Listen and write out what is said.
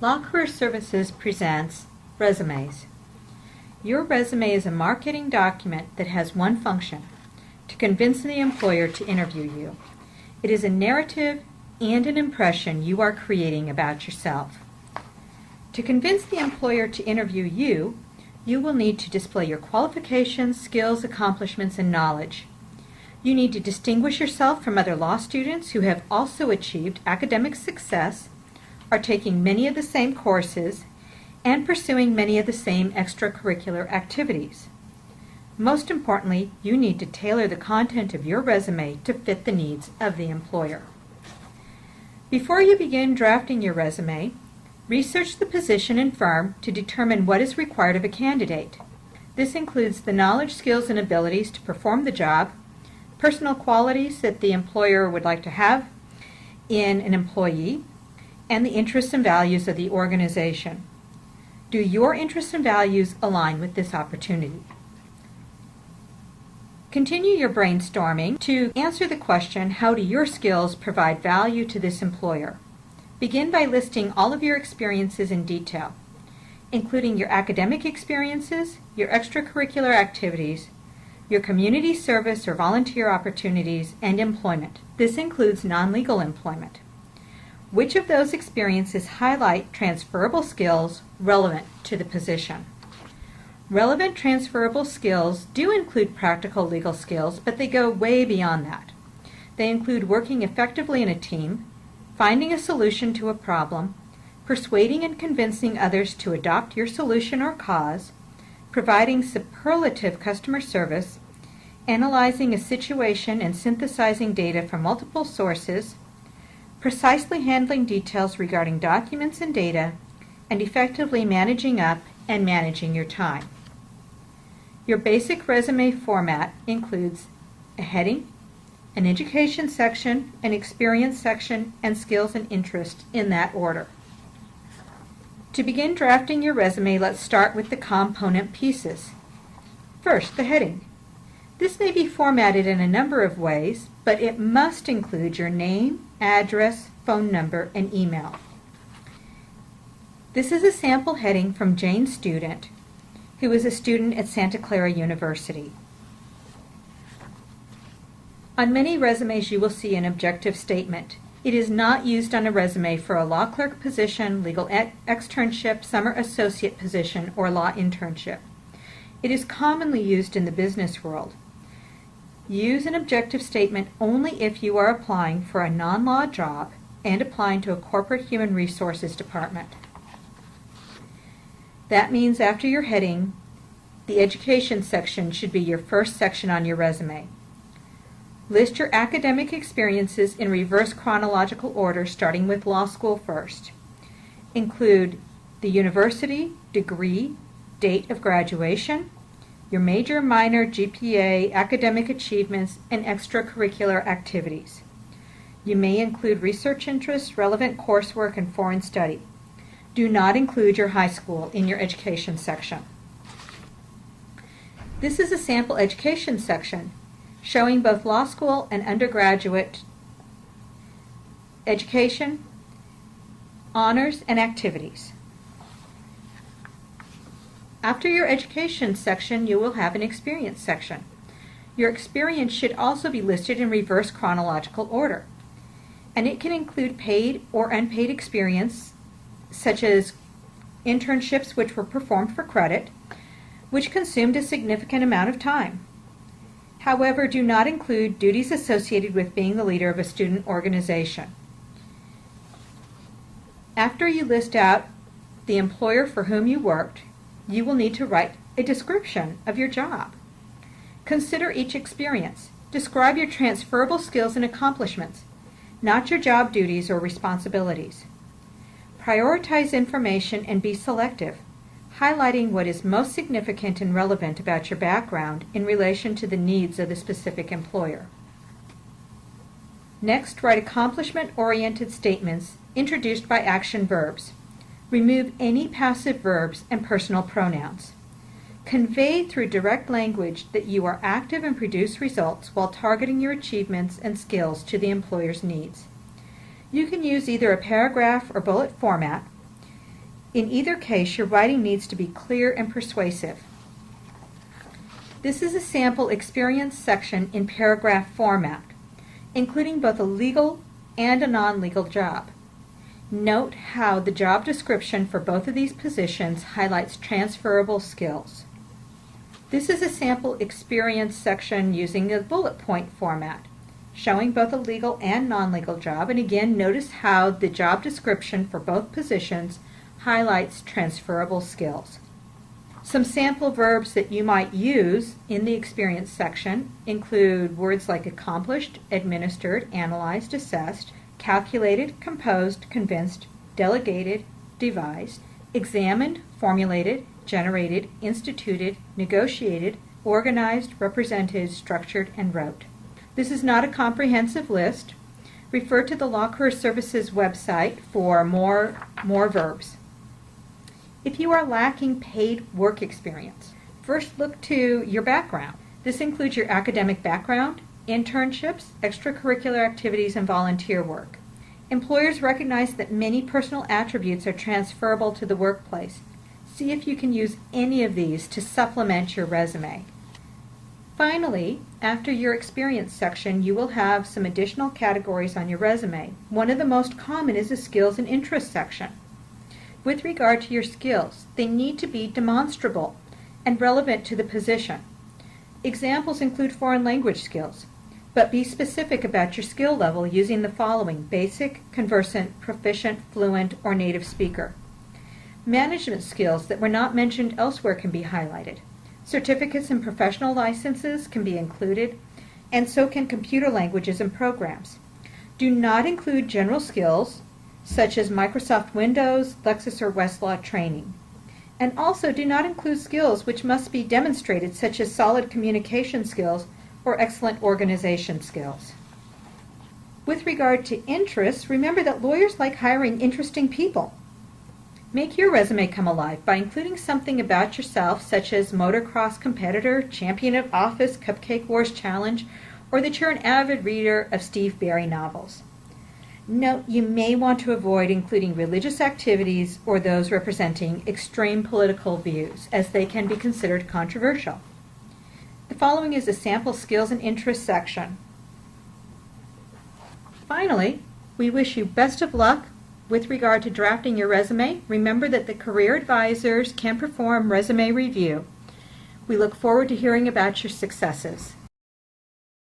Law Career Services presents Resumes. Your resume is a marketing document that has one function: to convince the employer to interview you. It is a narrative and an impression you are creating about yourself. To convince the employer to interview you, you will need to display your qualifications, skills, accomplishments, and knowledge. You need to distinguish yourself from other law students who have also achieved academic success, are taking many of the same courses, and pursuing many of the same extracurricular activities. Most importantly, you need to tailor the content of your resume to fit the needs of the employer. Before you begin drafting your resume, research the position and firm to determine what is required of a candidate. This includes the knowledge, skills, and abilities to perform the job, personal qualities that the employer would like to have in an employee, and the interests and values of the organization. Do your interests and values align with this opportunity? Continue your brainstorming to answer the question, how do your skills provide value to this employer? Begin by listing all of your experiences in detail, including your academic experiences, your extracurricular activities, your community service or volunteer opportunities, and employment. This includes non-legal employment. Which of those experiences highlight transferable skills relevant to the position? Relevant transferable skills do include practical legal skills, but they go way beyond that. They include working effectively in a team, finding a solution to a problem, persuading and convincing others to adopt your solution or cause, providing superlative customer service, analyzing a situation and synthesizing data from multiple sources, precisely handling details regarding documents and data, and effectively managing up and managing your time. Your basic resume format includes a heading, an education section, an experience section, and skills and interests in that order. To begin drafting your resume, let's start with the component pieces. First, the heading. This may be formatted in a number of ways, but it must include your name, address, phone number, and email. This is a sample heading from Jane Student, who is a student at Santa Clara University. On many resumes you will see an objective statement. It is not used on a resume for a law clerk position, legal externship, summer associate position, or law internship. It is commonly used in the business world. Use an objective statement only if you are applying for a non-law job and applying to a corporate human resources department. That means after your heading, the education section should be your first section on your resume. List your academic experiences in reverse chronological order, starting with law school first. Include the university, degree, date of graduation, your major, minor, GPA, academic achievements, and extracurricular activities. You may include research interests, relevant coursework, and foreign study. Do not include your high school in your education section. This is a sample education section showing both law school and undergraduate education, honors, and activities. After your education section, you will have an experience section. Your experience should also be listed in reverse chronological order, and it can include paid or unpaid experience, such as internships which were performed for credit, which consumed a significant amount of time. However, do not include duties associated with being the leader of a student organization. After you list out the employer for whom you worked, you will need to write a description of your job. Consider each experience. Describe your transferable skills and accomplishments, not your job duties or responsibilities. Prioritize information and be selective, highlighting what is most significant and relevant about your background in relation to the needs of the specific employer. Next, write accomplishment-oriented statements introduced by action verbs. Remove any passive verbs and personal pronouns. Convey through direct language that you are active and produce results while targeting your achievements and skills to the employer's needs. You can use either a paragraph or bullet format. In either case, your writing needs to be clear and persuasive. This is a sample experience section in paragraph format, including both a legal and a non-legal job. Note how the job description for both of these positions highlights transferable skills. This is a sample experience section using a bullet point format, showing both a legal and non-legal job, and again notice how the job description for both positions highlights transferable skills. Some sample verbs that you might use in the experience section include words like accomplished, administered, analyzed, assessed, calculated, composed, convinced, delegated, devised, examined, formulated, generated, instituted, negotiated, organized, represented, structured, and wrote. This is not a comprehensive list. Refer to the Law Career Services website for more verbs. If you are lacking paid work experience, first look to your background. This includes your academic background, internships, extracurricular activities, and volunteer work. Employers recognize that many personal attributes are transferable to the workplace. See if you can use any of these to supplement your resume. Finally, after your experience section, you will have some additional categories on your resume. One of the most common is the skills and interests section. With regard to your skills, they need to be demonstrable and relevant to the position. Examples include foreign language skills, but be specific about your skill level using the following: basic, conversant, proficient, fluent, or native speaker. Management skills that were not mentioned elsewhere can be highlighted. Certificates and professional licenses can be included, and so can computer languages and programs. Do not include general skills such as Microsoft Windows, Lexis, or Westlaw training. And also do not include skills which must be demonstrated, such as solid communication skills or excellent organization skills. With regard to interests, remember that lawyers like hiring interesting people. Make your resume come alive by including something about yourself, such as motocross competitor, champion of office, Cupcake Wars challenge, or that you're an avid reader of Steve Barry novels. Note, you may want to avoid including religious activities or those representing extreme political views, as they can be considered controversial. The following is a sample skills and interests section. Finally, we wish you best of luck with regard to drafting your resume. Remember that the career advisors can perform resume review. We look forward to hearing about your successes.